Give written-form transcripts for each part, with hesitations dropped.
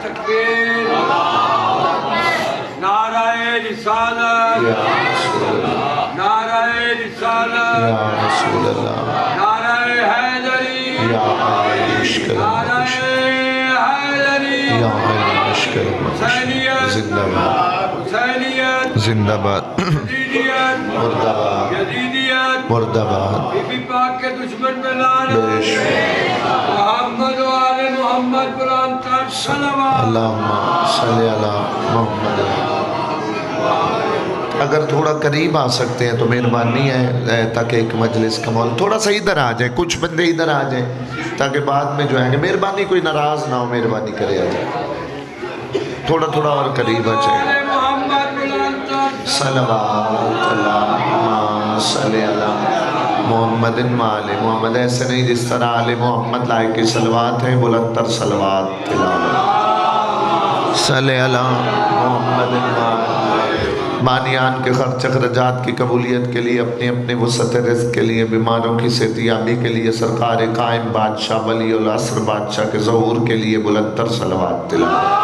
تکبیر نعرہ رسالت نعرہ رسالت یا رسول اللہ نعرہ حیدری یا عشق نعرہ حیدری یا عشق حسینیت زندہ باد حسینیت زندہ باد یزیدیت مردہ باد یزیدیت مردہ باد بی بی پاک کے دشمن پہ لعنت بے شک محمد و آل محمد قرآن تک صلوات اللہم صلی علی محمد. اگر تھوڑا قریب آ سکتے ہیں تو مہربانی ہے تاکہ ایک مجلس کا ماحول تھوڑا سا ادھر آ جائے, کچھ بندے ادھر آ جائیں تاکہ بعد میں جو ہے مہربانی کوئی ناراض نہ ہو, مہربانی کرے آ جائے تھوڑا تھوڑا اور قریب آ جائے. آل محمد قرآن تک صلوات اللہم صلی علی محمد وآل محمد. ایسے نہیں جس طرح آل محمد لائے کی صلوات ہیں, بلندتر صلوات تلاوت صلی علی محمد وآل. بانیان کے خرچ اخراجات کی قبولیت کے لیے, اپنے اپنے وسعت رزق کے لیے, بیماروں کی صحتیابی کے لیے, سرکار قائم بادشاہ ولی العصر بادشاہ کے ظہور کے لیے بلندتر صلوات تلاوت.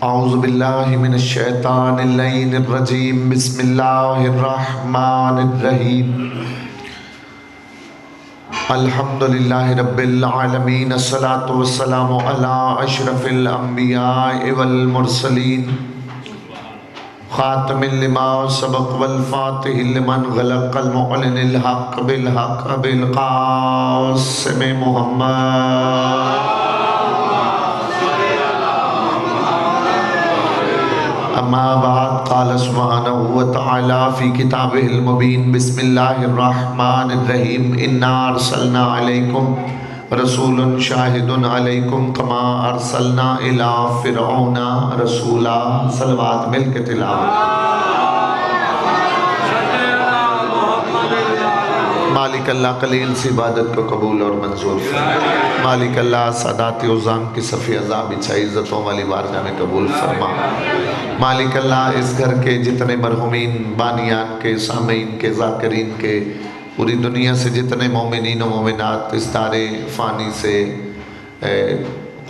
اعوذ باللہ من الشیطان اللعین الرجیم. بسم اللہ الرحمن الرحیم. الحمدللہ رب العالمین. الصلاة والسلام علی اشرف الانبیاء والمرسلین. خاتم لما سبق والفاتح لمن غلق المعلن الحق بالحق بالقاسم محمد. اما بعد قال سبحانہ وتعالی فی کتابہ المبین. بسم اللہ الرحمن الرحیم. انا ارسلنا علیکم رسول شاہد علیکم کما ارسلنا الی فرعون رسولا. صلوات مل کے تلاوت. مالک اللہ قلیل سی عبادت کو قبول اور منظور فرما. مالک اللہ سادات عظام کی صفی عذاب اچھا عزتوں والی بارگاہ میں قبول فرما. مالک اللہ اس گھر کے جتنے مرحومین بانیان کے, سامعین کے, ذاکرین کے, پوری دنیا سے جتنے مومنین و مومنات اس دار فانی سے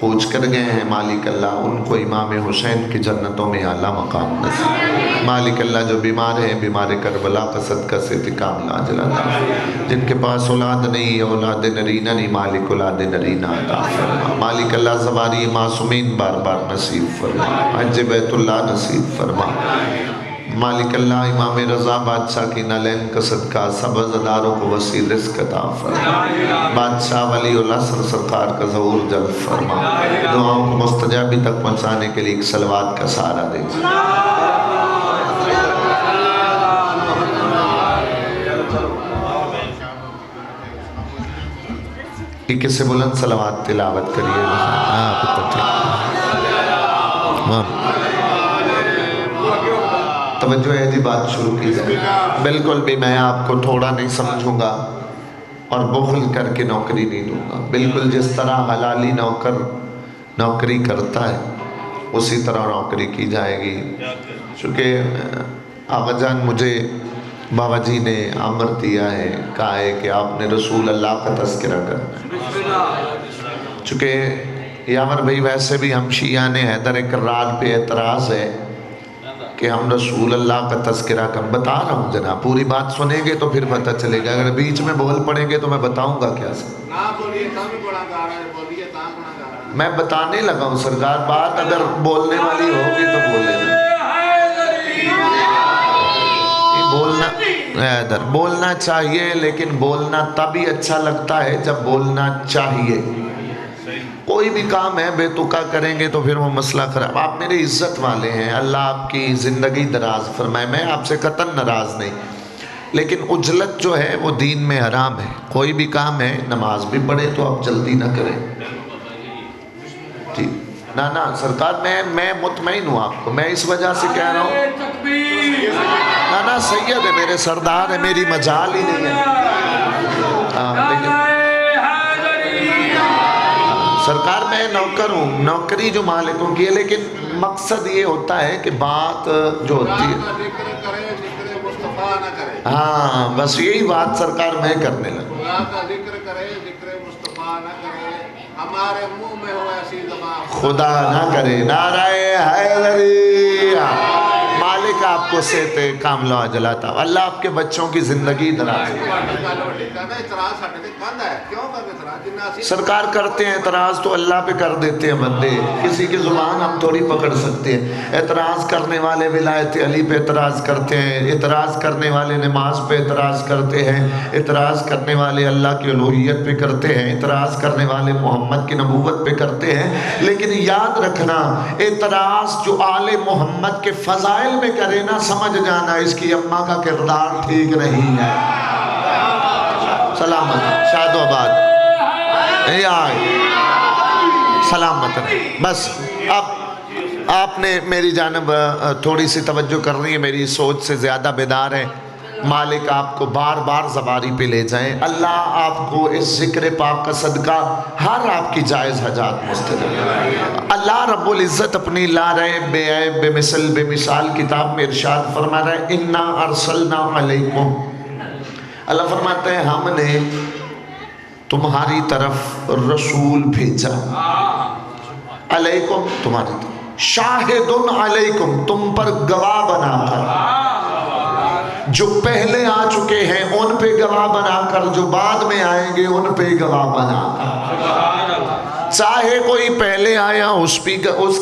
کوچ کر گئے ہیں, مالک اللہ ان کو امام حسین کی جنتوں میں اعلیٰ مقام نصیب. مالک اللہ جو بیمار ہیں, بیمار کربلا کا صدقہ سے انتقام لاجل عطا. جن کے پاس اولاد نہیں, اولاد نرینہ نہیں, مالک اولاد نرینہ عطا فرما. مالک اللہ زواری معصومین بار بار نصیب فرما. حج بیت اللہ نصیب فرما. مالک اللہ امام رضا بادشاہ کی نالین کا صدقہ سب عزاداروں کو وسیع رزق عطا فرما. بادشاہ ولی العصر سرکار کا ظہور جلب فرما. دعاؤں کو مستجابی تک پہنچانے کے لیے ایک صلوات کا سہارا دیجیے. ایک سے بلند صلوات تلاوت کریے. توجہ ہے جی, بات شروع کی جائے. بالکل بھی میں آپ کو تھوڑا نہیں سمجھوں گا اور بخل کر کے نوکری نہیں دوں گا. بالکل جس طرح حلالی نوکر نوکری کرتا ہے اسی طرح نوکری کی جائے گی. چونکہ آقا جان مجھے بابا جی نے امر دیا ہے, کہا ہے کہ آپ نے رسول اللہ کا تذکرہ کرنا ہے. چونکہ یامر بھائی ویسے بھی ہم شیعہ نے حیدر کرار پہ اعتراض ہے کہ ہم رسول اللہ کا تذکرہ کم. بتا رہا ہوں جناب, پوری بات سنیں گے تو پھر پتہ چلے گا. اگر بیچ میں بول پڑیں گے تو میں بتاؤں گا کیا سر. میں بتانے لگا ہوں سرکار, بات اگر بولنے والی ہوگی تو بول لینا. بولنا چاہیے, لیکن بولنا تبھی اچھا لگتا ہے جب بولنا چاہیے. کوئی بھی کام ہے بے تکا کریں گے تو پھر وہ مسئلہ خراب. آپ میرے عزت والے ہیں, اللہ آپ کی زندگی دراز فرمائے. میں آپ سے قطعاً ناراض نہیں, لیکن عجلت جو ہے وہ دین میں حرام ہے. کوئی بھی کام ہے, نماز بھی پڑھے تو آپ جلدی نہ کریں. جی نا سرکار میں مطمئن ہوں آپ کو. میں اس وجہ سے کہہ رہا ہوں, نا سید ہے, میرے سردار ہے, میری مجال ہی نہیں ہے. سرکار میں نوکر ہوں, نوکری جو مالکوں کی ہے, لیکن مقصد یہ ہوتا ہے کہ بات جو ہوتی ہے ہاں بس یہی بات سرکار میں کرنے لگا. خدا کا ذکر کرے ذکر مصطفیٰ نہ کرے ہمارے منہ میں ہو ایسی زبان خدا نہ کرے. نعرہ حیدری. مالک آپ کو صحت کاملہ جلاتا. اللہ آپ کے بچوں کی زندگی دراز. سرکار کرتے ہیں اعتراض تو اللہ پہ کر دیتے ہیں بندے. کسی کی زبان ہم تھوڑی پکڑ سکتے ہیں. اعتراض کرنے والے ولایت علی پہ اعتراض کرتے ہیں. اعتراض کرنے والے نماز پہ اعتراض کرتے ہیں. اعتراض کرنے والے اللہ کی الوہیت پہ کرتے ہیں. اعتراض کرنے والے محمد کی نبوت پہ کرتے ہیں. لیکن یاد رکھنا اعتراض جو آل محمد کے فضائل میں کرے نا سمجھ جانا اس کی اماں کا کردار ٹھیک نہیں ہے. سلامت شاد و آباد سلامت. بس اب آپ نے میری جانب تھوڑی سی توجہ کر رہی ہے. میری سوچ سے زیادہ بیدار ہے. مالک آپ کو بار بار زباری پہ لے جائیں. اللہ آپ کو اس ذکر پاک کا صدقہ ہر آپ کی جائز حاجات مستدر. اللہ رب العزت اپنی لا ریب بے عیب بے مثل بے مثال کتاب میں ارشاد فرما رہا ہے انا ارسلنا علیکم. اللہ فرماتے ہیں ہم نے تمہاری طرف رسول بھیجا. علیکم تمہاری طرف. شاہدن علیکم تم پر گواہ بنا کر. جو پہلے آ چکے ہیں ان پہ گواہ بنا کر. جو بعد میں آئیں گے ان پہ گواہ بنا کر. چاہے کوئی پہلے آیا اس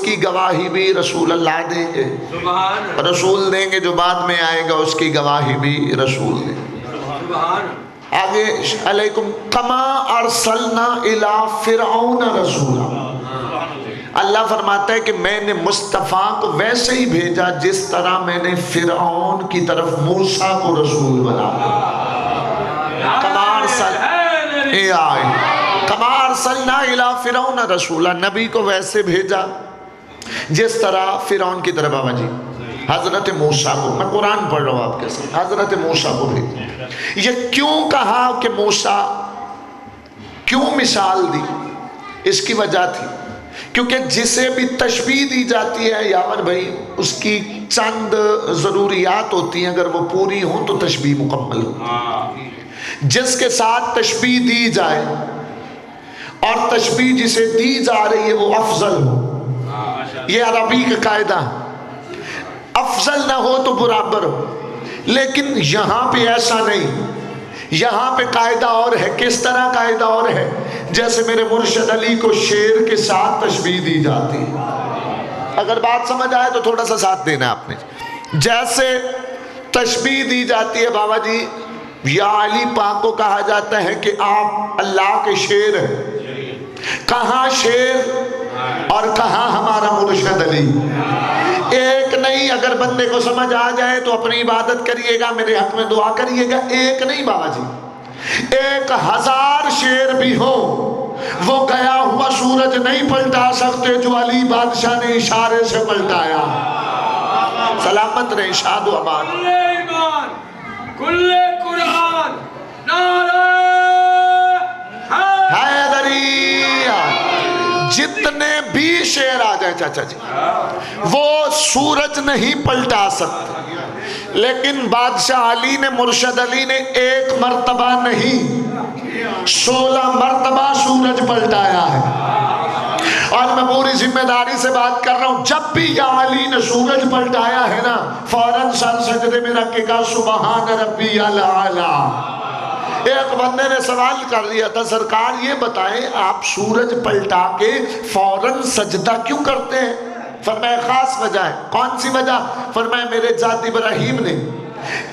کی گواہی بھی رسول اللہ دیں گے. رسول دیں گے. جو بعد میں آئے گا اس کی گواہی بھی رسول دیں گے. آگے علیکم کما ارسلنا الی فرعون رسولا. اللہ فرماتا ہے کہ میں نے مصطفیٰ کو ویسے ہی بھیجا جس طرح میں نے فرعون کی طرف موسیٰ کو رسول بنایا. کما ارسلنا الی فرعون رسولا. نبی کو ویسے بھیجا جس طرح فرعون کی طرف. بابا جی حضرت موسیٰ کو میں قرآن پڑھ رہا ہوں آپ کے ساتھ. حضرت موسیٰ کو بھیجا. یہ کیوں کہا کہ موسیٰ کیوں مثال دی؟ اس کی وجہ تھی کیونکہ جسے بھی تشبیہ دی جاتی ہے یاور بھائی اس کی چند ضروریات ہوتی ہیں. اگر وہ پوری ہوں تو تشبیہ مکمل ہو. جس کے ساتھ تشبیہ دی جائے اور تشبیہ جسے دی جا رہی ہے وہ افضل ہو. یہ عربی کا قاعدہ. افضل نہ ہو تو برابر ہو. لیکن یہاں پہ ایسا نہیں. یہاں پہ قاعدہ اور ہے. کس طرح قاعدہ اور ہے؟ جیسے میرے مرشد علی کو شیر کے ساتھ تشبیہ دی جاتی ہے. اگر بات سمجھ آئے تو تھوڑا سا ساتھ دینا آپ نے. جیسے تشبیہ دی جاتی ہے بابا جی یا علی پاک کو کہا جاتا ہے کہ آپ اللہ کے شیر ہیں. کہاں شیر اور کہاں ہمارا مرشد علی؟ ایک نہیں. اگر بندے کو سمجھ آ جائے تو اپنی عبادت کریے گا میرے حق میں دعا کریے گا. ایک نہیں بابا جی 1000 شیر بھی ہو وہ گیا ہوا سورج نہیں پلٹا سکتے جو علی بادشاہ نے اشارے سے پلٹایا. سلامت رہے شاد و آباد. کل ایمان کل قرآن نعرہ حیدری. جتنے بھی شعر آ جائیں چاچا جی وہ سورج نہیں پلٹا سکتے. لیکن بادشاہ علی نے مرشد علی نے 1 مرتبہ نہیں 16 مرتبہ سورج پلٹایا ہے. اور میں پوری ذمہ داری سے بات کر رہا ہوں جب بھی یا علی نے سورج پلٹایا ہے نا فوراً سر سجدے میں رکھ کے کہا سبحان ربی الاعلی. ایک بندے نے سوال کر لیا تھا سرکار یہ بتائیں آپ سورج پلٹا کے فوراً سجدہ کیوں کرتے ہیں؟ فرمایا خاص وجہ ہے. کون سی وجہ؟ فرمایا میرے جد ابراہیم نے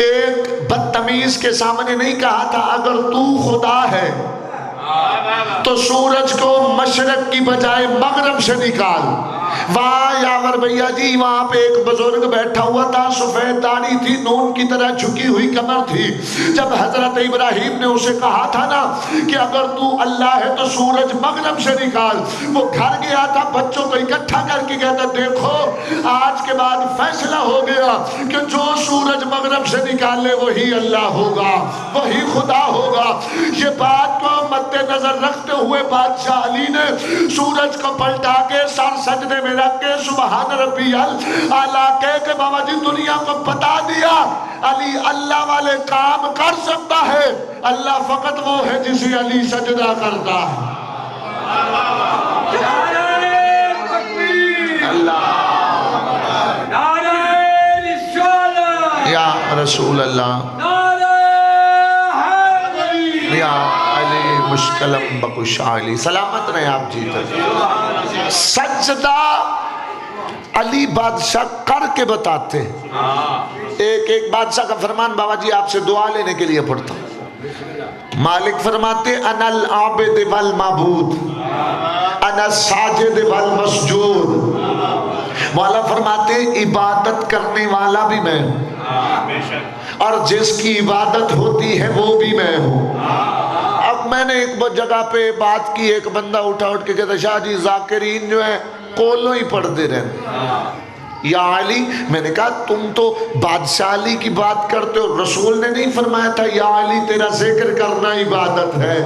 ایک بدتمیز کے سامنے نہیں کہا تھا اگر تو خدا ہے تو سورج کو مشرق کی بجائے مغرب سے نکال. واہ یاور بھیا جی وہاں پہ ایک بزرگ بیٹھا ہوا تھا سفید داڑھی تھی نون کی طرح جھکی ہوئی کمر تھی. جب حضرت ابراہیم نے اسے کہا تھا نا کہ اگر تو اللہ ہے تو سورج مغرب سے نکال وہ گھر گیا تھا بچوں کو اکٹھا کر کے کہتا دیکھو آج کے بعد فیصلہ ہو گیا کہ جو سورج مغرب سے نکالے وہی اللہ ہوگا وہی خدا ہوگا. یہ بات کو مد نظر رکھتے ہوئے بادشاہ علی نے سورج کو پلٹا کے سر سجدے میں رکھ کے سبحان ربی اعلیٰ کہہ کے بابا جی دنیا کو بتا دیا علی اللہ والے کام کر سکتا ہے، اللہ فقط وہ ہے جسے علی سجدہ کرتا ہے۔ یا رسول اللہ، یا علی مشکلم بکش علی، سلامت رہے آپ جیتے۔ سجدہ علی بادشاہ کر کے بتاتے، ایک بادشاہ کا فرمان بابا جی آپ سے دعا لینے کے لیے پڑھتا ہوں۔ مالک فرماتے انا العابد والمعبود انا الساجد والمسجود، مولا فرماتے عبادت کرنے والا بھی میں ہوں اور جس کی عبادت ہوتی ہے وہ بھی میں ہوں۔ اب میں نے ایک جگہ پہ بات کی، ایک بندہ اٹھا کے کہتا شاہ جی ذاکرین جو ہے کولوں ہی پڑھتے رہتے۔ یا علی، میں نے کہا تم تو بادشاہ علی کی بات کرتے ہو، رسول نے نہیں فرمایا تھا یا علی تیرا ذکر کرنا عبادت ہے،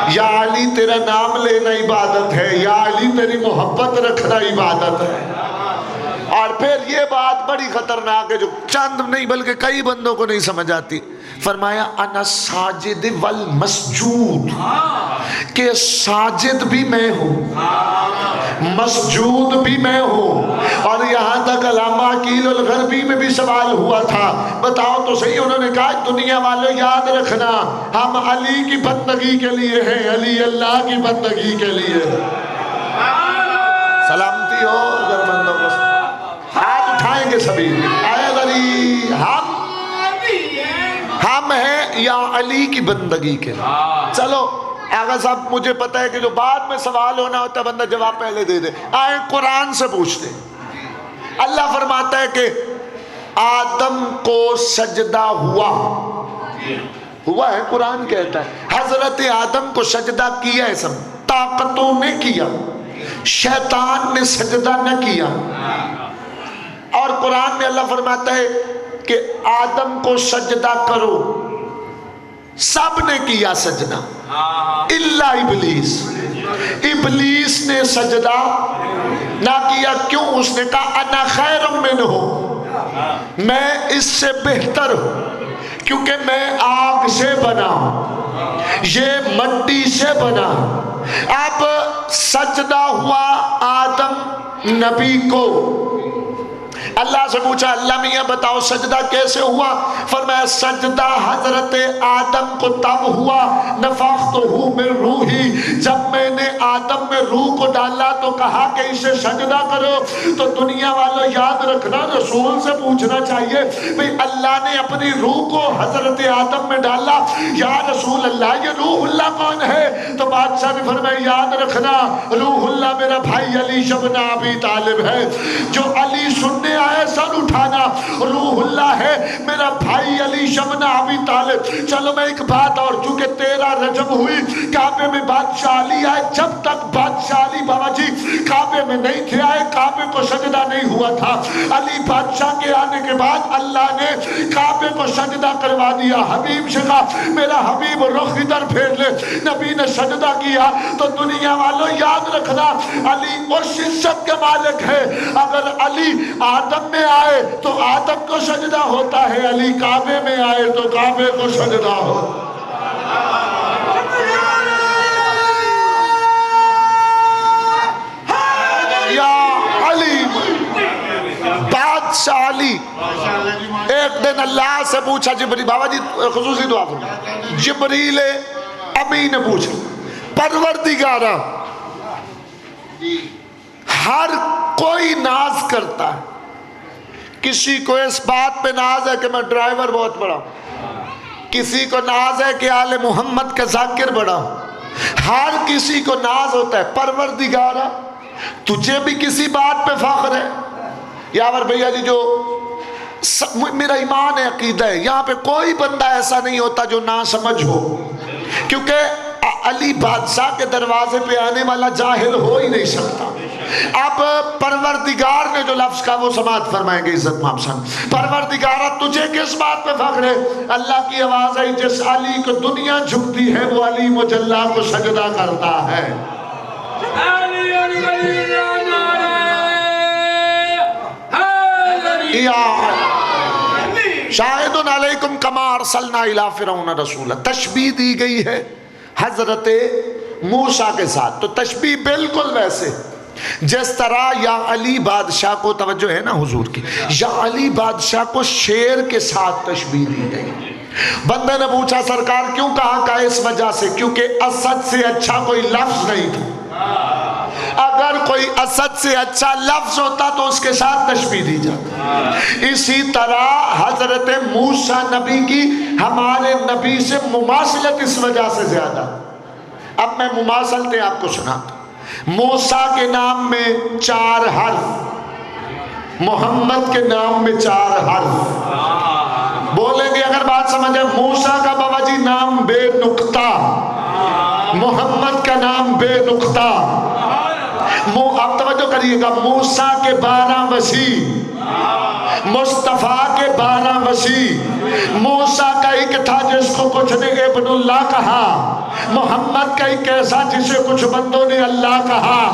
یا علی تیرا نام لینا عبادت ہے، یا علی تیری محبت رکھنا عبادت ہے۔ اور پھر یہ بات بڑی خطرناک ہے جو چند نہیں بلکہ کئی بندوں کو نہیں سمجھ آتی، فرمایا انا ساجد والمسجود، کہ ساجد بھی میں ہوں مسجود بھی میں ہوں۔ اور یہاں تک علامہ عقیل الغربی میں بھی سوال ہوا تھا، بتاؤ تو صحیح، انہوں نے کہا دنیا والے یاد رکھنا ہم علی کی بندگی کے لیے ہیں، علی اللہ کی بندگی کے لیے۔ سلامتی ہو اگر بندوں کو ہاتھ اٹھائیں گے سبھی، اے علی ہم ہیں یا علی کی بندگی کے لیے۔ چلو آغا صاحب مجھے پتہ ہے کہ جو بعد میں سوال ہونا ہوتا ہے بندہ جواب پہلے دے دے، آئے قرآن سے پوچھتے۔ اللہ فرماتا ہے کہ آدم کو سجدہ ہوا ہے، قرآن کہتا ہے حضرت آدم کو سجدہ کیا ہے، سب طاقتوں نے کیا، شیطان نے سجدہ نہ کیا۔ اور قرآن میں اللہ فرماتا ہے کہ آدم کو سجدہ کرو، سب نے کیا سجدہ الا ابلیس، ابلیس نے سجدہ نہ کیا۔ کیوں؟ اس نے کہا انا خیر منہ، میں اس سے بہتر ہوں کیونکہ میں آگ سے بنا ہوں، یہ مٹی سے بنا۔ اب سجدہ ہوا آدم نبی کو، اللہ سے پوچھا اللہ میاں بتاؤ سجدہ کیسے ہوا؟ فرمایا سجدہ حضرت آدم کو تب ہوا نفختہ من روحی، جب میں نے آدم میں روح کو ڈالا تو کہا کہ اسے سجدہ کرو۔ تو دنیا والوں یاد رکھنا رسول سے پوچھنا چاہیے بھئی اللہ نے اپنی روح کو حضرت آدم میں ڈالا، یا رسول اللہ یہ روح اللہ کون ہے؟ تو بادشاہ نے فرمایا یاد رکھنا روح اللہ میرا بھائی علی بن ابی طالب ہے، جو علی سننے آئے سر اٹھانا، روح اللہ ہے میرا بھائی علی بن ابی طالب۔ چلو میں ایک بات اور، چونکہ 13 رجب ہوئی کعبے میں بادشاہ علی آئے، جب تک بادشاہ علی بابا جی کعبے میں نہیں تھے آئے کعبے کو سجدہ نہیں ہوا تھا۔ علی بادشاہ کے آنے کے بعد اللہ نے کعبے کو سجدہ کروا دیا۔ حبیب سے کہا میرا حبیب رخ ادھر پھیر لے، نبی نے سجدہ کیا۔ تو دنیا والوں یاد رکھنا علی اس عزت کے مالک ہے، اگر علی آدم میں آئے تو آدم کو سجدہ ہوتا ہے، علی کعبے میں آئے تو کعبے کو سجدہ ہوتا ہے۔ یا علی بادشاہ علی ایک دن اللہ سے پوچھا جبریل، بابا جی خصوصی دعا فرمائیں، جبریل امی نے پوچھا پروردگارہ ہر کوئی ناز کرتا ہے، کسی کو اس بات پہ ناز ہے کہ میں ڈرائیور بہت بڑا ہوں، کسی کو ناز ہے کہ آل محمد کا ذاکر بڑا ہوں، ہر کسی کو ناز ہوتا ہے۔ پروردگارہ تجھے بھی کسی بات پہ فخر ہے؟ یاور بھیا جی جو میرا ایمان ہے عقیدہ ہے، یہاں پہ کوئی بندہ ایسا نہیں ہوتا جو نہ سمجھ ہو، کیونکہ علی بادشاہ کے دروازے پہ آنے والا جاہل ہو ہی نہیں سکتا۔ اب پروردگار نے جو لفظ کہا وہ سماعت فرمائیں گے عزت مام صاحب. پروردگارہ تجھے کس بات پہ فخر ہے؟ اللہ کی آواز آئی جس علی کو دنیا جھکتی ہے وہ علی مجلہ کو سجدہ کرتا ہے. شاہد علیکم کما ارسلنا الی فرعون رسولا. تشبیہ دی گئی ہے حضرت موسیٰ کے ساتھ. تو تشبیہ بالکل ویسے جس طرح یا علی بادشاہ کو، توجہ ہے نا حضور کی، یا علی بادشاہ کو شیر کے ساتھ تشبیہ دی گئی. بندے نے پوچھا سرکار کیوں کہا؟ کہ اس وجہ سے کیونکہ اسد سے اچھا کوئی لفظ نہیں تھا. اگر کوئی اسد سے اچھا لفظ ہوتا تو اس کے ساتھ تشبیہ دی جاتی. اسی طرح حضرت موسیٰ نبی کی ہمارے نبی سے مماثلت اس وجہ سے زیادہ. اب میں مماثلتیں آپ کو سناتا ہوں. موسیٰ کے نام میں 4 حرف، محمد کے نام میں 4 حرف. بولیں گے اگر بات سمجھیں. موسیٰ کا بابا جی نام بے نقطہ، محمد کا نام بے نقطہ. آپ توجہ کریے گا. موسیٰ کے 12 وسیع، مصطفیٰ کے 12 وسیع. موسیٰ کا ایک تھا جس کو کچھ نے ابن اللہ کہا. محمد کا ایک ایسا جسے کچھ بندوں نے اللہ کہا.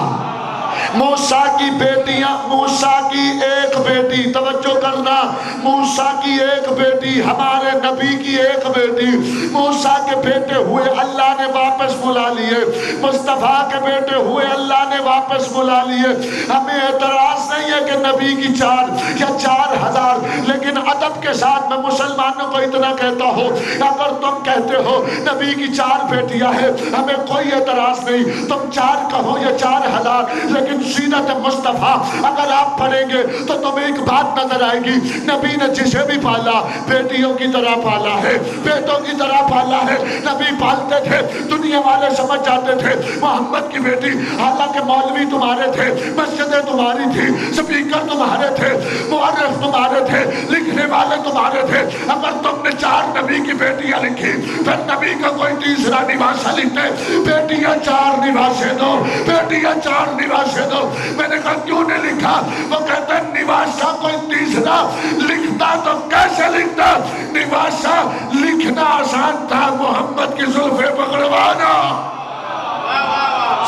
موسیٰ کی بیٹیاں، موسیٰ کی ایک بیٹی، توجہ کرنا، موسیٰ کی ایک بیٹی، ہمارے نبی کی ایک بیٹی. موسیٰ کے بیٹے ہوئے اللہ نے واپس بلا لیے، مصطفیٰ کے بیٹے ہوئے اللہ نے واپس بلا لیے. ہمیں اعتراض نہیں ہے کہ نبی کی 4 یا 4000، لیکن ادب کے ساتھ میں مسلمانوں کو اتنا کہتا ہوں، اگر تم کہتے ہو نبی کی 4 بیٹیاں ہیں ہمیں کوئی اعتراض نہیں. تم 4 کہو یا 4000، لیکن سیرت مصطفیٰ اگر آپ پڑھیں گے تو تمہیں ایک بات نظر آئے گی. نبی نے جسے بھی پالا بیٹیوں کی طرح پالا ہے، بیٹوں کی طرح پالا ہے. نبی پالتے تھے، دنیا والے سمجھ جاتے تھے محمد کی بیٹی، حالانکہ مولوی تمہارے تھے، مسجدیں تمہاری تھی، سپیکر تمہارے تھے، مؤرخ تمہارے تھے، لکھنے والے تمہارے تھے. اگر تم نے 4 نبی کی بیٹیاں لکھی پھر نبی کا کوئی تیسرا نواسہ لکھتے. بیٹیاں 4 نواسے دو، بیٹیاں 4 نواسے دو. میں نے کہا کیوں نے لکھا؟ وہ کہتا ہے نواسہ کوئی تیسرا لکھتا تو کیسے لکھتا؟ نواسہ لکھنا آسان تھا، محمد کی زلفیں پکڑوانا.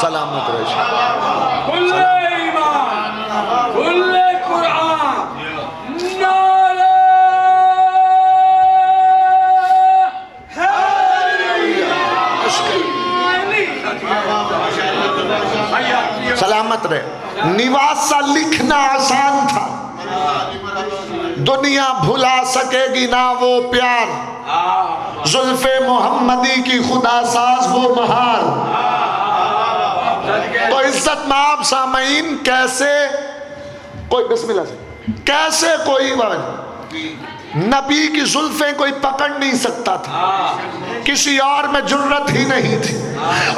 سلامت رہے. کل ایمان، کل قرآن، نعرہ سلامت رہے. نواسہ لکھنا آسان تھا، دنیا بھلا سکے گی نہ وہ پیار. زلف محمدی کی خدا ساز وہ مہار. تو عزت مآب سامعین، کیسے کوئی بسم اللہ سے، کیسے کوئی نبی کی زلفیں کوئی پکڑ نہیں سکتا تھا، کسی اور میں جرت ہی نہیں تھی.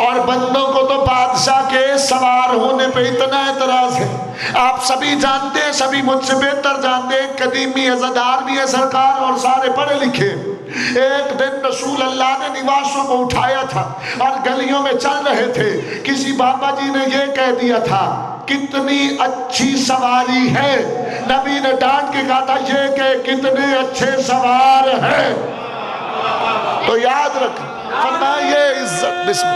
اور بندوں کو تو بادشاہ کے سوار ہونے پہ اتنا اعتراض ہے. آپ سبھی جانتے ہیں، سبھی مجھ سے بہتر جانتے ہیں، قدیمی عزادار بھی ہے سرکار اور سارے پڑھے لکھے. ایک دن رسول اللہ نے نواسوں کو اٹھایا تھا اور گلیوں میں چل رہے تھے. کسی بابا جی نے یہ کہہ دیا تھا کتنی اچھی سواری ہے. نبی نے ڈانٹ کے کہا تھا یہ کہ کتنے اچھے سوار ہیں. تو یاد رکھ، فرمائیے عزت بسم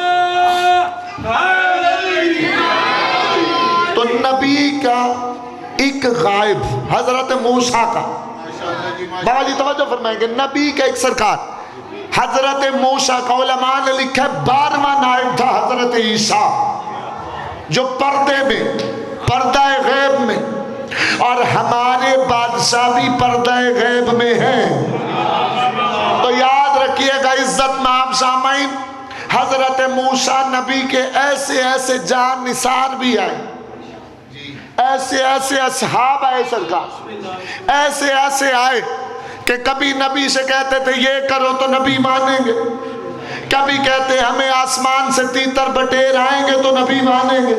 تو نبی کا ایک غائب حضرت موسیٰ کا، بابا جی توجہ فرمائیں گے، نبی کا ایک سرکار حضرت موسیٰ کا علماء نے لکھا ہے 12واں نائب تھا حضرت عیسیٰ، جو پردے میں، پردہ غیب میں، اور ہمارے بادشاہ بھی پردہ غیب میں ہیں. تو یاد رکھیے گا عزت مآب سامعین، حضرت موسیٰ نبی کے ایسے ایسے جان نثار بھی آئے، ایسے ایسے اصحاب آئے سرکار، ایسے ایسے آئے کہ کبھی نبی سے کہتے تھے یہ کرو تو نبی مانیں گے، کبھی کہتے ہمیں آسمان سے تیتر بٹیر آئیں گے تو نبی مانیں گے،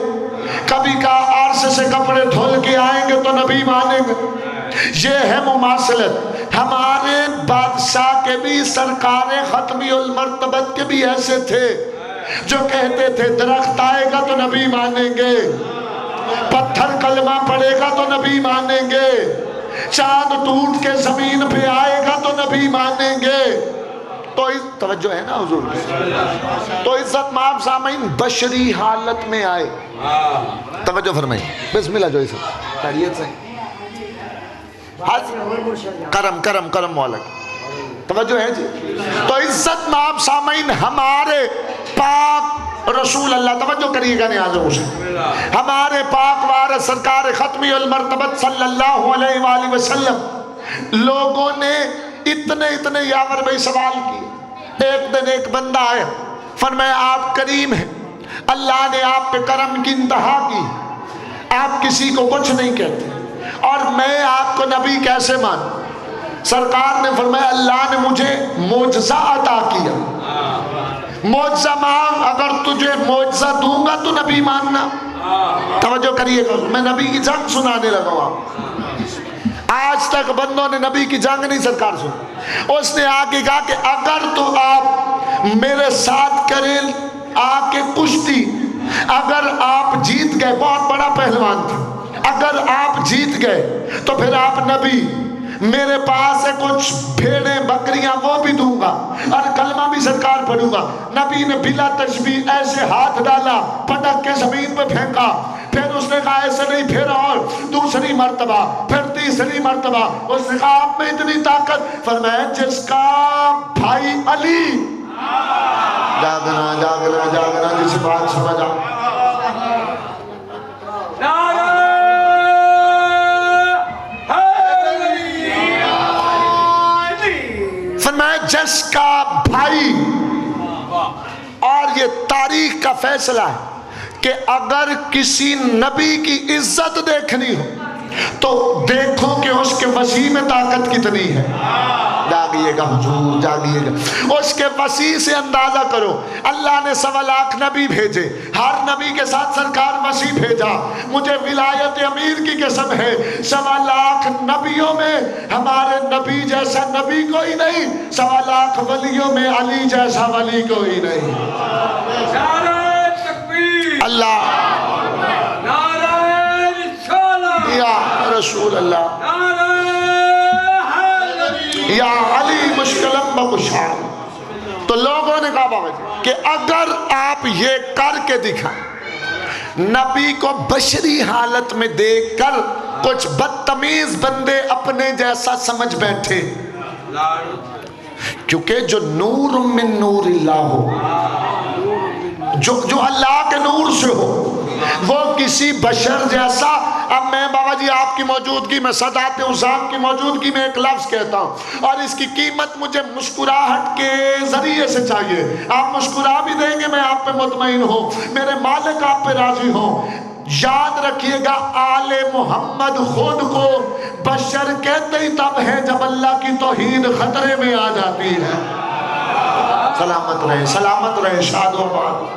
کبھی کہا عرش سے کپڑے دھل کے آئیں گے تو نبی مانیں گے. یہ ہے مماثلت. ہمارے بادشاہ کے بھی سرکار ختمی المرتبت کے بھی ایسے تھے جو کہتے تھے درخت آئے گا تو نبی مانیں گے، پتھر پتھر کلمہ پڑے گا تو نبی مانیں گے، چاند ٹوٹ کے زمین پہ آئے گا تو نبی مانیں گے۔ تو توجہ ہے نا حضور کی؟ تو عزت مآب سامعین بشری حالت میں آئے، توجہ فرمائیں، بسم اللہ جو عزت خیریت سے کرم کرم کرم مولا، توجہ ہے جی۔ تو عزت مآب سامعین ہمارے پاک رسول اللہ، توجہ کریے گا نیاز سے، ہمارے پاک وارث سرکار ختمی المرتبت صلی اللہ علیہ وآلہ وسلم، لوگوں نے اتنے یاور بھائی سوال کیے۔ ایک دن ایک بندہ آیا، فرمایا آپ کریم ہیں، اللہ نے آپ پہ کرم کی انتہا کی، آپ کسی کو کچھ نہیں کہتے، اور میں آپ کو نبی کیسے مانوں؟ سرکار نے فرمایا اللہ نے مجھے معجزہ عطا کیا، معجزہ مانگ، اگر تجھے معجزہ دوں گا تو نبی ماننا۔ توجہ کریے گا، میں نبی کی جنگ سنانے لگا ہوں۔ آج تک بندوں نے نبی کی جنگ نہیں سرکار سنی۔ اس نے آگے کہا کہ اگر تو آپ میرے ساتھ کریں آکے کشتی، اگر آپ جیت گئے، بہت بڑا پہلوان تھا، اگر آپ جیت گئے تو پھر آپ نبی، میرے پاس ہے کچھ بھیڑیں بکریاں وہ بھی دوں گا، اور کلمہ بھی سرکار پڑھوں گا۔ نبی نے بلا تشبیہ ایسے ہاتھ ڈالا، پٹک کے زمین پہ پھینکا، پھر اس نے کہا ایسے نہیں، پھر اور دوسری مرتبہ، پھر تیسری مرتبہ، اس نے کہا آپ میں اتنی طاقت، فرمایا جس کا بھائی علی، جاگنا جاگنا جاگنا، جس بات سمجھا، فرمایا جس کا بھائی، اور یہ تاریخ کا فیصلہ ہے کہ اگر کسی نبی کی عزت دیکھنی ہو تو دیکھو کہ اس کے وسیع میں طاقت کتنی ہے۔ جاگیے گا حضور، جاگیے گا، اس کے وسیع سے اندازہ کرو۔ اللہ نے 1.25 لاکھ نبی بھیجے، ہر نبی کے ساتھ سرکار وسیع بھیجا۔ مجھے ولایت امیر کی قسم ہے، 1.25 لاکھ نبیوں میں ہمارے نبی جیسا نبی کوئی نہیں، 1.25 لاکھ ولیوں میں علی جیسا ولی کوئی نہیں۔ اللہ یا رسول اللہ، یا علی مشکلم بکشا۔ تو لوگوں نے کہا بابا جی کہ اگر آپ یہ کر کے دکھائیں، نبی کو بشری حالت میں دیکھ کر کچھ بدتمیز بندے اپنے جیسا سمجھ بیٹھے، کیونکہ جو نور من نور اللہ ہو، جو اللہ کے نور سے ہو، وہ کسی بشر جیسا، اب میں بابا جی آپ کی موجودگی میں، سادات عظام کی موجودگی میں ایک لفظ کہتا ہوں، اور اس کی قیمت مجھے مسکراہٹ کے ذریعے سے چاہیے۔ آپ مسکرا بھی دیں گے، میں آپ پہ مطمئن ہوں، میرے مالک آپ پہ راضی ہوں۔ یاد رکھیے گا، آل محمد خود کو بشر کہتے ہی تب ہے جب اللہ کی توحید خطرے میں آ جاتی ہے۔ سلامت رہے، سلامت رہے، شاد و آباد۔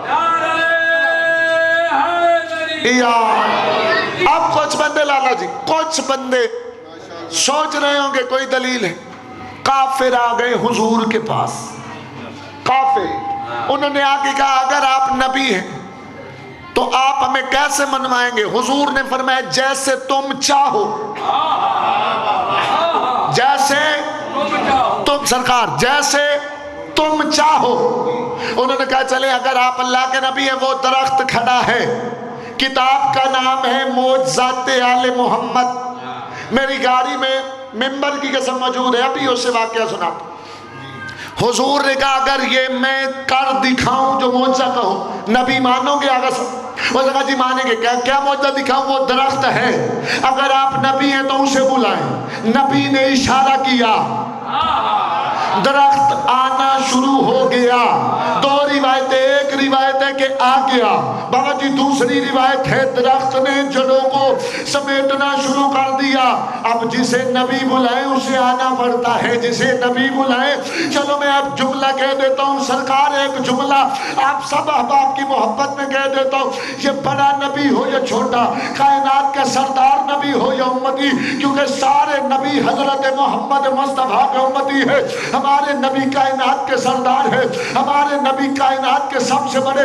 اب کچھ بندے، لالا جی کچھ بندے سوچ رہے ہوں کہ کوئی دلیل ہے۔ کافر آ گئے حضور کے پاس، کافر، انہوں نے آگے کہا اگر آپ نبی ہیں تو آپ ہمیں کیسے منوائیں گے؟ حضور نے فرمایا جیسے تم چاہو، جیسے تم، سرکار جیسے تم چاہو۔ انہوں نے کہا چلے اگر آپ اللہ کے نبی ہیں، وہ درخت کھڑا ہے، کتاب کا نام ہے معجزات آل محمد، میری گاڑی میں ممبر کی قسم موجود ہے، ابھی اس سے واقعہ سناتا۔ حضور نے کہا اگر یہ میں کر دکھاؤں جو معجزہ کہوں، نبی مانو گے؟ آگا سب وہ کہا جی مانیں گے۔ کیا معجزہ دکھاؤں؟ وہ درخت ہے، اگر آپ نبی ہیں تو اسے بلائیں۔ نبی نے اشارہ کیا، درخت آنا شروع ہو گیا۔ دو روایتیں، ایک روایت ہے کہ آ گیا، بابا جی دوسری روایت ہے درخت نے جڑوں کو سمیٹنا شروع کر دیا۔ اب جسے نبی بلائیں اسے آنا پڑتا ہے، جسے نبی بلائیں۔ چلو میں اب جملہ کہہ دیتا ہوں، سرکار ایک جملہ آپ سب احباب کی محبت میں کہہ دیتا ہوں، یہ بڑا نبی ہو یا چھوٹا، کائنات کا سردار نبی ہو یا امتی، کیونکہ سارے نبی حضرت محمد مصطفیٰ کے امتی ہے۔ ہمارے نبی کائنات کے سردار ہے، ہمارے نبی کائنات کے سب سے بڑے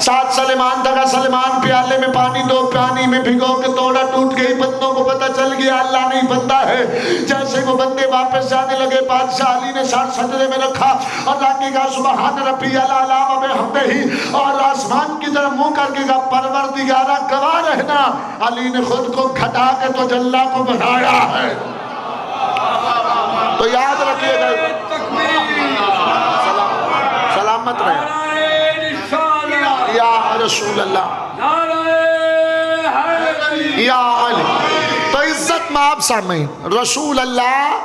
ساتھ سلیمان دگا سلیمان پیالے میں پانی دو، پانی میں بھگو کے توڑا، ٹوٹ گئی، بندوں کو پتہ چل گیا اللہ نہیں بندہ ہے۔ جیسے وہ بندے واپس جانے لگے، بادشاہ علی نے سر سجدے میں رکھا اور اللہ کہا سبحان ربی الاعلی و بحمدہ، اور آسمان کی طرف منہ کر کے کہا پروردگارا گواہ رہنا علی نے خود کو گھٹا کے تو جلا کو بڑھایا ہے۔ تو یاد رکھیے گا، سلامت رہے یا رسول اللہ یا علی۔ تو عزت میں آپ سامعین، رسول اللہ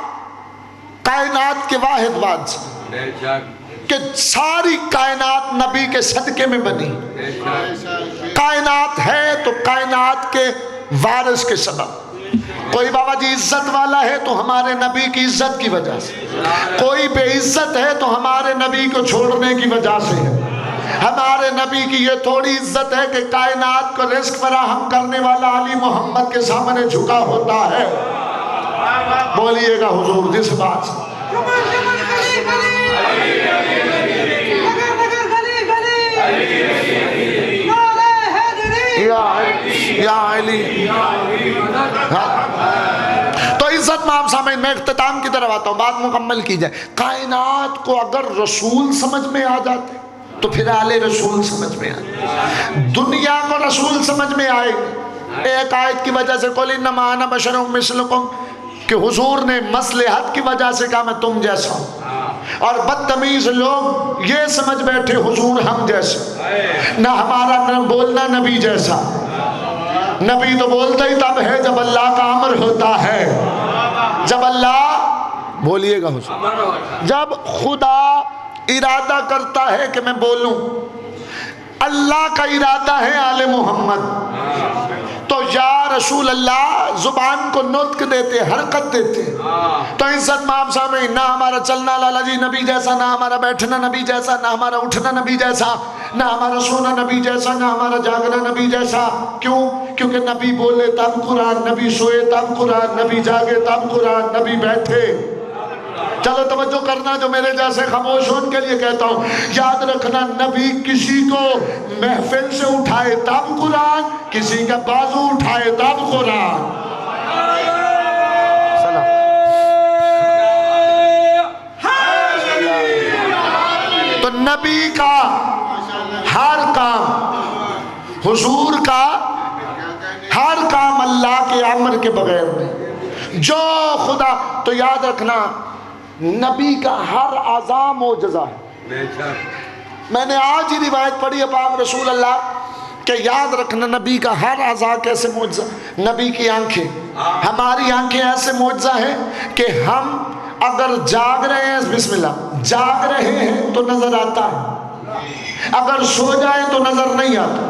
کائنات کے واحد بادشاہ کہ ساری کائنات نبی کے صدقے میں بنی، کائنات ہے تو کائنات کے وارث کے سبب۔ کوئی بابا جی عزت والا ہے تو ہمارے نبی کی عزت کی وجہ سے، کوئی بے عزت ہے تو ہمارے نبی کو چھوڑنے کی وجہ سے ہے۔ ہمارے نبی کی یہ تھوڑی عزت ہے کہ کائنات کو رزق فراہم کرنے والا علی محمد کے سامنے جھکا ہوتا ہے۔ بولیے گا حضور جس بات سے یا علی۔ تو عزت میں آپ سامنے، میں اختتام کی طرف آتا ہوں، بات مکمل کی جائے۔ کائنات کو اگر رسول سمجھ میں آ جاتے تو پھر آل رسول سمجھ میں آئے، دنیا کو رسول سمجھ میں آئے۔ ایک آیت کی وجہ سے قل انما انا بشر مثلکم کہ حضور نے مصلحت کی وجہ سے کہا میں تم جیسا ہوں، اور بدتمیز لوگ یہ سمجھ بیٹھے حضور ہم جیسے، نہ ہمارا نہ بولنا نبی جیسا۔ نبی تو بولتا ہی تب ہے جب اللہ کا امر ہوتا ہے، جب اللہ، بولیے گا حضور، جب خدا ارادہ کرتا ہے کہ میں بولوں، اللہ کا ارادہ ہے آل محمد، تو یا رسول اللہ زبان کو نطق دیتے، حرکت دیتے۔ تو عزت میں آپ سامنے، نہ ہمارا چلنا لالا جی نبی جیسا، نہ ہمارا بیٹھنا نبی جیسا، نہ ہمارا اٹھنا نبی جیسا، نہ ہمارا سونا نبی جیسا، نہ ہمارا جاگنا نبی جیسا۔ کیوں؟ کیونکہ نبی بولے تب قرآن، نبی سوئے تب قرآن، نبی جاگے تب قرآن، نبی بیٹھے۔ چلو توجہ کرنا، جو میرے جیسے خاموش ہوں ان کے لیے کہتا ہوں، یاد رکھنا نبی کسی کو محفل سے اٹھائے تب قرآن، کسی کا بازو اٹھائے تب قرآن۔ تو نبی کا ہر کام، حضور کا ہر کام اللہ کے امر کے بغیر نہیں، جو خدا، تو یاد رکھنا نبی کا ہر اعضاء معجزہ ہے۔ میں نے آج ہی روایت پڑھی ہے پاک رسول اللہ کہ یاد رکھنا نبی کا ہر اعضاء کیسے معجزہ۔ نبی کی آنکھیں، ہماری آنکھیں ایسے معجزہ ہیں کہ ہم اگر جاگ رہے ہیں، بسم اللہ، جاگ رہے ہیں تو نظر آتا ہے، اگر سو جائیں تو نظر نہیں آتا۔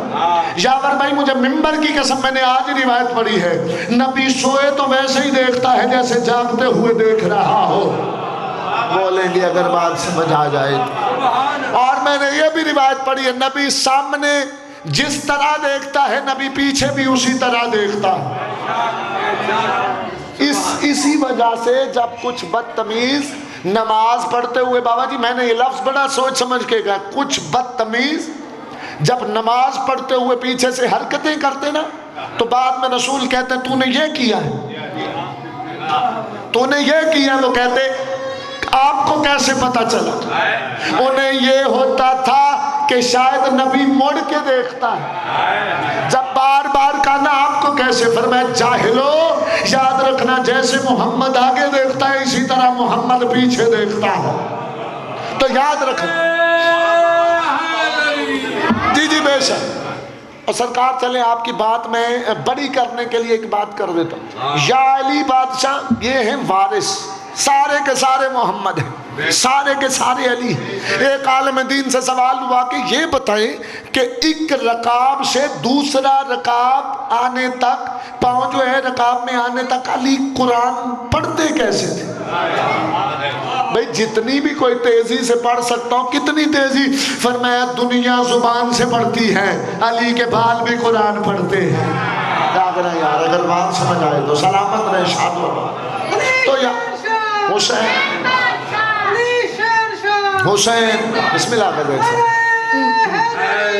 یاور بھائی مجھے ممبر کی قسم، میں نے آج ہی روایت پڑھی ہے، نبی سوئے تو ویسے ہی دیکھتا ہے جیسے جاگتے ہوئے دیکھ رہا ہو۔ بولیں گے اگر بات سمجھ آ جائے تو۔ اور میں نے یہ بھی روایت پڑھی ہے، نبی سامنے جس طرح دیکھتا ہے نبی پیچھے بھی اسی طرح دیکھتا ہے۔ اسی وجہ سے جب کچھ بدتمیز نماز پڑھتے ہوئے، بابا جی میں نے یہ لفظ بڑا سوچ سمجھ کے کہا، کچھ بدتمیز جب نماز پڑھتے ہوئے پیچھے سے حرکتیں کرتے نا، تو بعد میں رسول کہتے تو نے یہ کیا ہے، تو نے یہ کیا، وہ کہتے آپ کو کیسے پتا چلا؟ انہیں یہ ہوتا تھا کہ شاید نبی مڑ کے دیکھتا ہے، جب بار بار کہنا آپ کو کیسے؟ فرمایا جاہلو، یاد رکھنا جیسے محمد آگے دیکھتا ہے اسی طرح محمد پیچھے دیکھتا ہے۔ تو یاد رکھنا، جی جی بے شک۔ اور سرکار چلیں آپ کی بات میں بڑی کرنے کے لیے ایک بات کر دیتا ہوں، یا علی بادشاہ یہ ہیں وارث، سارے کے سارے محمد ہیں، سارے کے سارے علی ہیں۔ ایک عالم دین سے سوال ہوا کہ یہ بتائیں کہ ایک رکاب سے دوسرا رکاب آنے تک، پاؤں جو ہے رکاب میں آنے تک علی قرآن پڑھتے کیسے تھے؟ بھئی جتنی بھی کوئی تیزی سے پڑھ سکتا ہوں، کتنی تیزی؟ فرمایا دنیا زبان سے پڑھتی ہے، علی کے بال بھی قرآن پڑھتے ہیں۔ جاگرہ یار اگر بات سمجھ آئے تو سلامت رہے، شاد ہو۔ تو یا حسین، حسین بسم اللہ کا دیکھ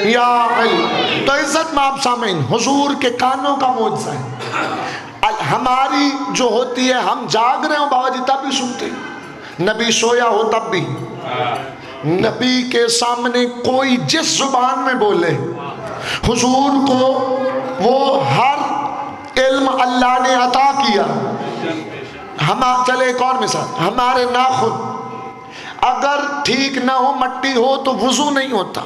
یا علی. تو عزت مآب سامعین، حضور کے کانوں کا معجزہ ہے. ہماری جو ہوتی ہے، ہم جاگ رہے ہوں بابا جی تب بھی سنتے، نبی سویا ہو تب بھی. نبی کے سامنے کوئی جس زبان میں بولے، حضور کو وہ ہر علم اللہ نے عطا کیا. چلے ایک اور مثال، ہمارے ناخن اگر ٹھیک نہ ہو، مٹی ہو تو وضو نہیں ہوتا.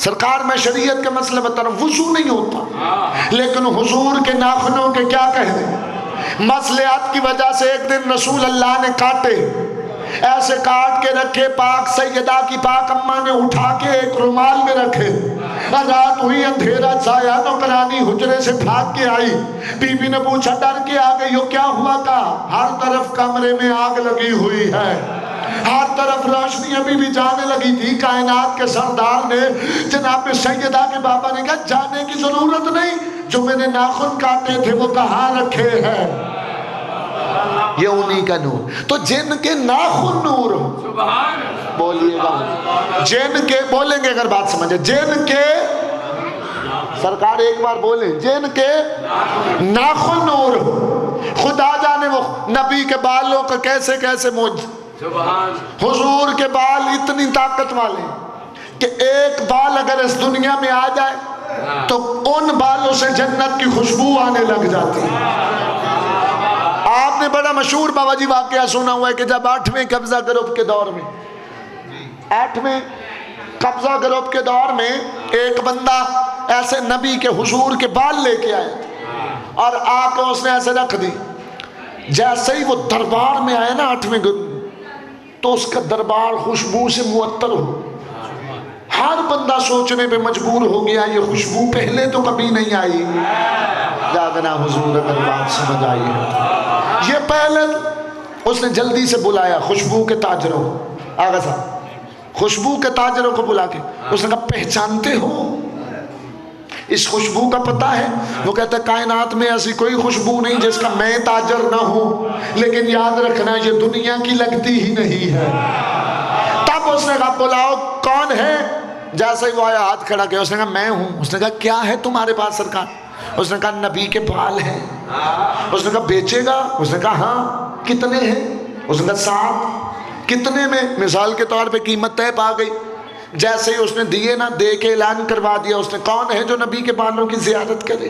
سرکار میں شریعت کا مسئلہ بتا رہا ہوں، وضو نہیں ہوتا. لیکن حضور کے ناخنوں کے کیا کہتے، مصلحت کی وجہ سے ایک دن رسول اللہ نے کاٹے، ایسے کاٹ کے رکھے. پاک سیدہ کی پاک اماں نے اٹھا کے ایک رومال میں رکھے. رات ہوئی، اندھیرا چھایا، نوکرانی حجرے سے بھاگ کے آئی. بی بی نے پوچھا، ڈر کے آ گئی ہو، کیا ہوا؟ کہا ہر طرف کمرے میں آگ لگی ہوئی ہے، ہر طرف روشنی ابھی بھی جانے لگی تھی. کائنات کے سردار نے جناب سیدہ کے بابا نے کہا جانے کی ضرورت نہیں، جو میں نے ناخن کاٹے تھے وہ کہاں رکھے ہیں؟ یہ انہی کا نور. تو جن کے ناخن نور ہو، بولیے گا جن کے، بولیں گے اگر بات سمجھے، جن کے، سرکار ایک بار بولیں، جن کے ناخن نور ہو. خدا جانے وہ نبی کے بالوں کا کیسے کیسے حضور کے بال اتنی طاقت والے کہ ایک بال اگر اس دنیا میں آ جائے تو ان بالوں سے جنت کی خوشبو آنے لگ جاتی ہے. آپ نے بڑا مشہور بابا جی واقعہ سنا ہوا ہے کہ جب 8ویں قبضہ گروپ کے دور میں، 8ویں قبضہ گروپ کے دور میں ایک بندہ ایسے نبی کے حضور کے بال لے کے آیا اور آ کے اس نے ایسے رکھ دی. جیسے ہی وہ دربار میں آیا نا 8ویں گروپ، تو اس کا دربار خوشبو سے معطر ہو. ہر بندہ سوچنے پہ مجبور ہو گیا یہ خوشبو پہلے تو کبھی نہیں آئی. جاگنا حضور اگر بات سمجھ آئی ہے. یہ پہلے اس نے جلدی سے بلایا خوشبو کے تاجروں، آگا صاحب خوشبو کے تاجروں کو بلا کے اس نے کہا پہچانتے ہو اس خوشبو کا پتہ ہے؟ وہ کہتا ہے کائنات میں ایسی کوئی خوشبو نہیں جس کا میں تاجر نہ ہوں، لیکن یاد رکھنا یہ دنیا کی لگتی ہی نہیں ہے. تب اس نے کہا بلاؤ کون ہے؟ جیسے ہی وہ آیا ہاتھ کھڑا کیا، اس نے کہا میں ہوں. اس نے کہا کیا ہے تمہارے پاس سرکار؟ اس نے کہا نبی کے بال ہیں. اس نے کہا بیچے گا؟ اس نے کہا ہاں. کتنے ہیں؟ اس نے کہا 7. کتنے میں؟ مثال کے طور پہ قیمت طے پا گئی. جیسے ہی اس نے دیے نا، دے کے اعلان کروا دیا اس نے، کون ہے جو نبی کے بالوں کی زیارت کرے؟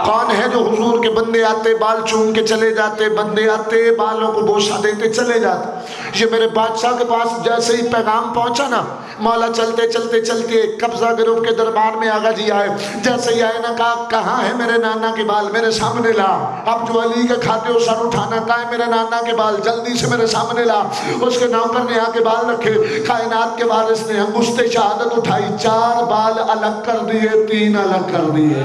کون ہے جو حضور کے بندے آتے بال چوم کے چلے جاتے، بندے آتے بالوں کو بوسہ دیتے چلے جاتے. یہ میرے بادشاہ کے پاس جیسے ہی پیغام پہنچا نا، مولا چلتے چلتے چلتے قبضہ گروپ کے دربار میں آگا جی آئے. جیسے ہی آئے نا، کہا کہاں ہے میرے نانا کے بال؟ میرے سامنے لا. اب جو علی کے کھاتے ہو سر اٹھانا، کہا ہے میرے نانا کے بال؟ جلدی سے میرے سامنے لا. اس کے نوکر نے آ کے بال رکھے. کائنات کے وارث نے انگشت شہادت اٹھائی، 4 بال الگ کر دیے، 3 الگ کر دیے.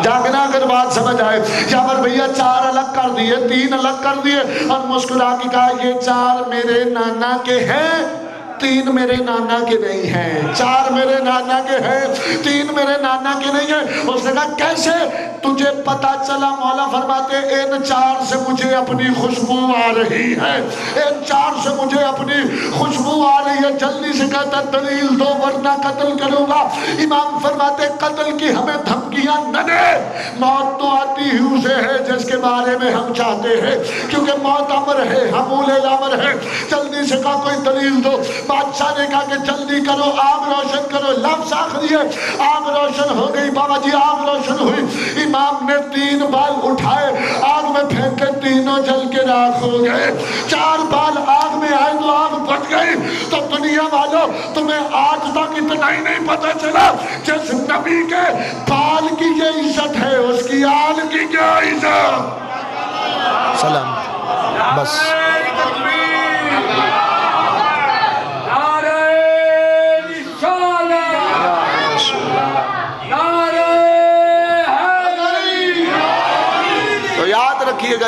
جاگنا اگر بات سمجھ آئے. جابر بھیا 4 الگ کر دیے، 3 الگ کر دیے اور مسکرا کے کہا یہ 4 میرے نانا کے ہیں، 3 میرے نانا کے نہیں ہیں. 4 میرے نانا کے ہیں، 3 میرے نانا کے نہیں ہیں. اس نے کہا کیسے تجھے پتا چلا؟ مولا فرماتے ان 4 سے مجھے اپنی خوشبو آ رہی ہے، ان 4 سے مجھے اپنی خوشبو آ رہی ہے. جلدی سے کہتا دلیل دو ورنہ قتل کروں گا. امام فرماتے قتل کی ہمیں دھمکیاں نہ دے، موت تو آتی ہی اسے ہے جس کے بارے میں ہم چاہتے ہیں، کیونکہ موت امر ہے، حمول الامر ہے. جلدی سے کہا کوئی دلیل دو. بادشاہ نے کہا کہ جلدی کرو، آگ روشن کرو. لفظ آخری ہے، آگ روشن ہو گئی. بابا جی آگ روشن ہوئی. امام نے 3 بال اٹھائے، آگ میں پھینکے، تینوں جل کے راکھ ہو گئے. 4 بال آگ میں آئے تو آگ بٹ گئی. تو دنیا والوں تمہیں آج تک اتنا ہی نہیں پتا چلا جس نبی کے بال کی یہ عزت ہے اس کی آل کی کیا عزت. سلام بس.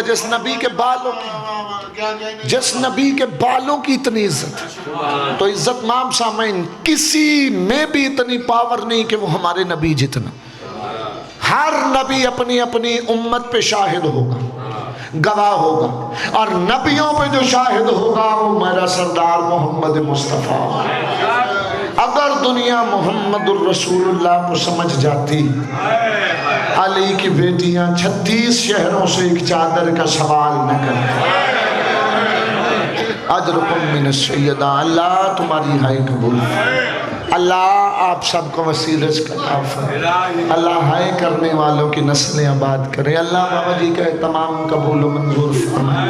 جس نبی کے بالوں کی، جس نبی کے بالوں کی اتنی عزت ہے، تو عزت مام سامعین کسی میں بھی اتنی پاور نہیں کہ وہ ہمارے نبی جتنا. ہر نبی اپنی اپنی امت پہ شاہد ہوگا، گواہ ہوگا، اور نبیوں پہ جو شاہد ہوگا وہ میرا سردار محمد مصطفیٰ. اگر دنیا محمد الرسول اللہ کو سمجھ جاتی، علی کی بیٹیاں 36 شہروں سے ایک چادر کا سوال نہ کرتی۔ اجرکم من السیدہ، اللہ تمہاری ہائے قبول، اللہ آپ سب کو وسیع رزق عطا فرمائے، اللہ ہائے کرنے والوں کی نسلیں آباد کرے، اللہ بابا جی کا تمام قبول و منظور فرمائے۔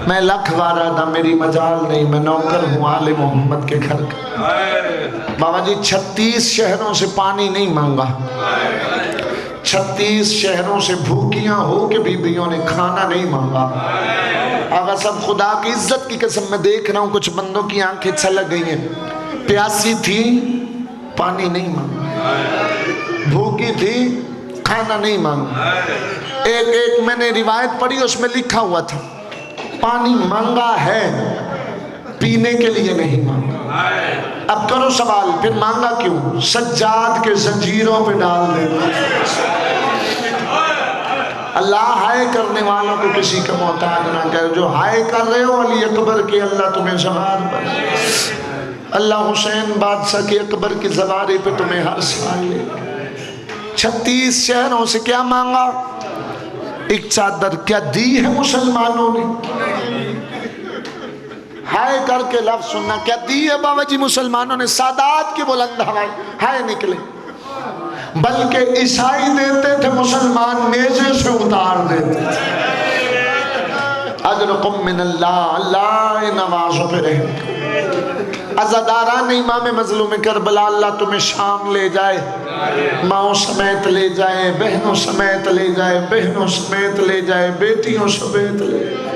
میں لکھ وارہ دا میری مجال نہیں، میں نوکر ہوں آل محمد کے گھر کا۔ بابا جی 36 شہروں سے پانی نہیں مانگا، 36 شہروں سے بھوکیاں ہو کے بیویوں نے کھانا نہیں مانگا۔ آقا صاحب خدا کی عزت کی قسم میں دیکھ رہا ہوں کچھ بندوں کی آنکھیں چھلک گئی ہیں، پیاسی تھی پانی نہیں مانگا، بھوکی تھی کھانا نہیں مانگا۔ ایک میں نے روایت پڑھی، اس میں لکھا ہوا تھا پانی مانگا ہے پینے کے لیے نہیں مانگا۔ اب کرو سوال، پھر مانگا کیوں؟ سجاد کے زنجیروں پہ ڈال دیتا۔ اللہ ہائے کرنے والوں کو کسی کا محتاج نہ کرے، جو ہائے کر رہے ہو علی اکبر کی اللہ تمہیں سوار بنے، اللہ حسین بادشاہ کی اکبر کی زوارے پہ تمہیں ہر سال لے۔ 36 شہروں سے کیا مانگا؟ ایک چادر۔ کیا دی ہے مسلمانوں نے؟ ہائے کر کے لفظ سننا، کیا دی ہے بابا جی مسلمانوں نے؟ سادات کی بلند ہائے نکلے، بلکہ عیسائی دیتے تھے، مسلمان نیزے سے اتار دیتے تھے۔ اجرکم من اللہ، اللہ نوازوں پہ رہے۔ عزاداران امام مظلوم کربلا اللہ تمہیں شام لے جائے، ماؤں سمیت لے جائے، بہنوں سمیت لے جائے، بہنوں سمیت لے جائے، بیٹیوں سمیت لے جائے۔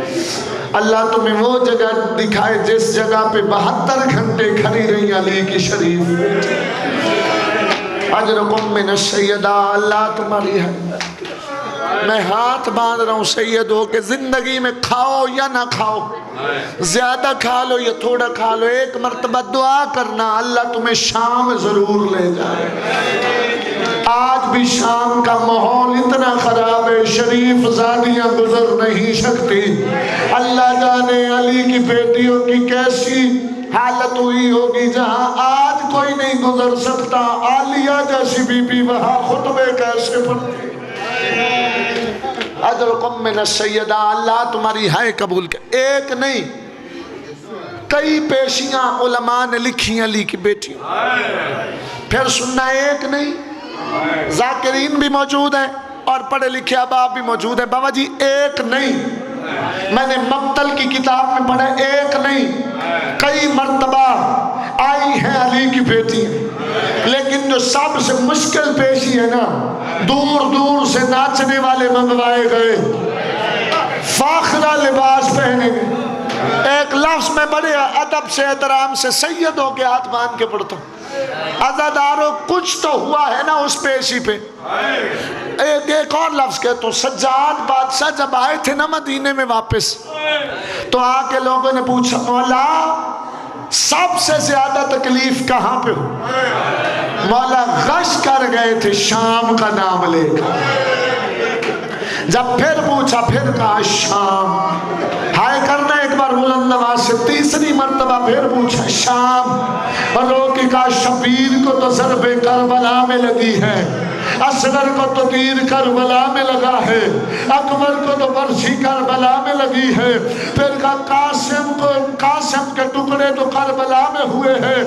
اللہ تمہیں وہ جگہ دکھائے جس جگہ پہ 72 گھنٹے کھڑی رہی علی کی شریف۔ اجرکم من السیدہ، اللہ تمہاری ہے۔ میں ہاتھ باندھ رہا ہوں سید ہو کہ زندگی میں کھاؤ یا نہ کھاؤ، زیادہ کھا لو یا تھوڑا کھا لو، ایک مرتبہ دعا کرنا اللہ تمہیں شام ضرور لے جائے۔ آج بھی شام کا ماحول اتنا خراب ہے، شریف زادیاں گزر نہیں سکتی۔ اللہ جانے علی کی بیٹیوں کی کیسی حالت ہوئی ہوگی جہاں آج کوئی نہیں گزر سکتا، عالیہ جیسی بی بی وہاں خطبے کیسے پڑھتی۔ اجرکم من السیدہ، اللہ تمہاری ہائے قبول کر۔ ایک نہیں کئی پیشیاں علماء نے لکھی علی کی بیٹی۔ پھر سننا، ایک نہیں، ذاکرین بھی موجود ہیں اور پڑھے لکھے اباب بھی موجود ہیں۔ بابا جی ایک نہیں، میں نے مقتل کی کتاب میں پڑھا، ایک نہیں کئی مرتبہ آئی ہے علی کی بیٹی، لیکن جو سب سے مشکل پیشی ہے نا، دور دور سے ناچنے والے منگوائے گئے، فاخرہ لباس پہنے گئے۔ ایک لفظ میں بڑے ادب سے احترام سے سید ہو کے ہاتھ باندھ کے پڑھتا ہوں، عزادارو کچھ تو ہوا ہے نا اس پیشی پہ۔ ایک اور لفظ کہتا ہوں، سجاد بادشاہ جب آئے تھے نا مدینے میں واپس، تو آ کے لوگوں نے پوچھا مولا سب سے زیادہ تکلیف کہاں پہ ہو؟ مولا غش کر گئے تھے شام کا نام لے کر۔ جب پھر پوچھا، پھر کہا شام۔ ہائے کرنا ایک بار بلند آواز سے، تیسری مرتبہ پھر پوچھا شام، اور لوگوں کی کہا شبیر کو تو ضرب کربلا میں لگی ہے، اصغر کو تو تیر کربلا میں لگا ہے، اکبر کو تو برچھی کربلا میں لگی ہے، پھر کہا قاسم کے ٹکڑے تو کربلا میں ہوئے ہیں،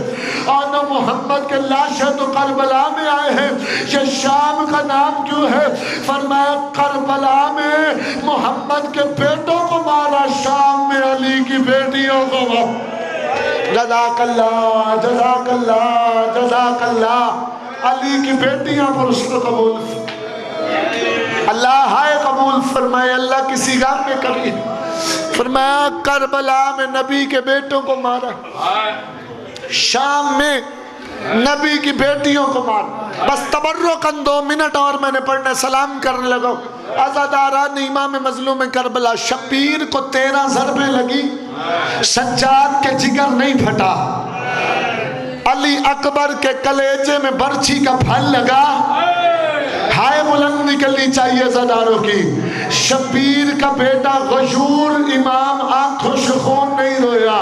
اور نہ محمد کے لاشیں تو کربلا میں آئے ہیں، یہ شام کا نام کیوں ہے؟ فرمایا کربلا میں محمد کے بیٹوں کو مارا، شام میں علی کی بیٹیوں کو مارا۔ جزاک اللہ، جزاک اللہ، جزاک اللہ۔ علی کی بیٹیاں پر اس کو قبول، اللہ ہائے قبول فرمائے، اللہ کسی غم میں کبھی فرمایا کربلا میں نبی کے بیٹوں کو مارا، شام میں نبی کی بیٹیوں کو مارا۔ بس تبرکاً 2 منٹ اور میں نے پڑھنے سلام کرنے لگا۔ عزاداران امام مظلوم کربلا، شبیر کو 13 ضربیں لگی، سجاد کے جگر نہیں پھٹا، علی اکبر کے کلیجے میں برچھی کا پھل لگا۔ ہائے بلند نکلنی چاہیے عزاداروں کی۔ شبیر کا بیٹا غشور امام آنکھوں سے خون نہیں رویا،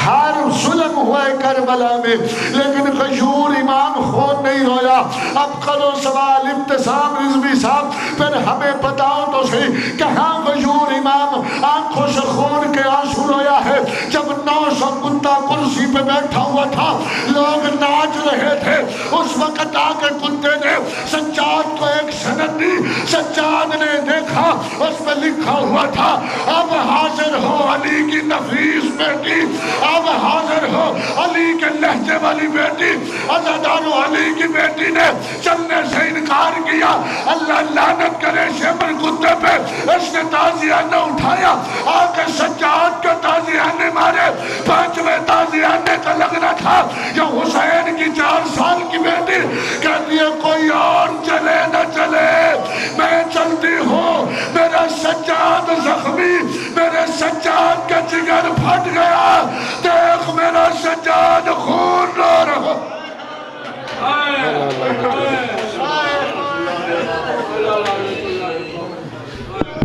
ہر ظلم ہوا ہے کربلا میں، لیکن غیور امام خود نہیں رویا۔ اب کرو سوال ابتسام رضوی صاحب، پھر ہمیں بتاؤ تو صحیح کہاں غیور امام آنکھوں سے خون کے آنسو رویا ہے؟ جب 900 کتا کرسی پہ بیٹھا ہوا تھا، لوگ ناچ رہے تھے، اس وقت آ کے کتے نے سجاد کو ایک سند دی، سجاد نے دیکھا اس پہ لکھا ہوا تھا اب حاضر ہو علی کی نفیس بیٹی، اب حاضر ہو علی کے لہجے والی بیٹی۔ عزادارو علی کی بیٹی نے چلنے سے انکار کیا، اللہ لعنت کرے شیمن کتے پہ، اس نے تازیہ نہ اٹھایا، آ کے سجاد کے تازیہ نے مارے۔ 5ویں تازیہ نے کا لگنا تھا کہ حسین کی 4 سال کی بیٹی کہتی ہے کوئی اور چلے نہ چلے میں چلتی ہوں، میرا سجاد زخمی، میرے سجاد کا جگر پھٹ گیا، دیکھ میرا سجاد خون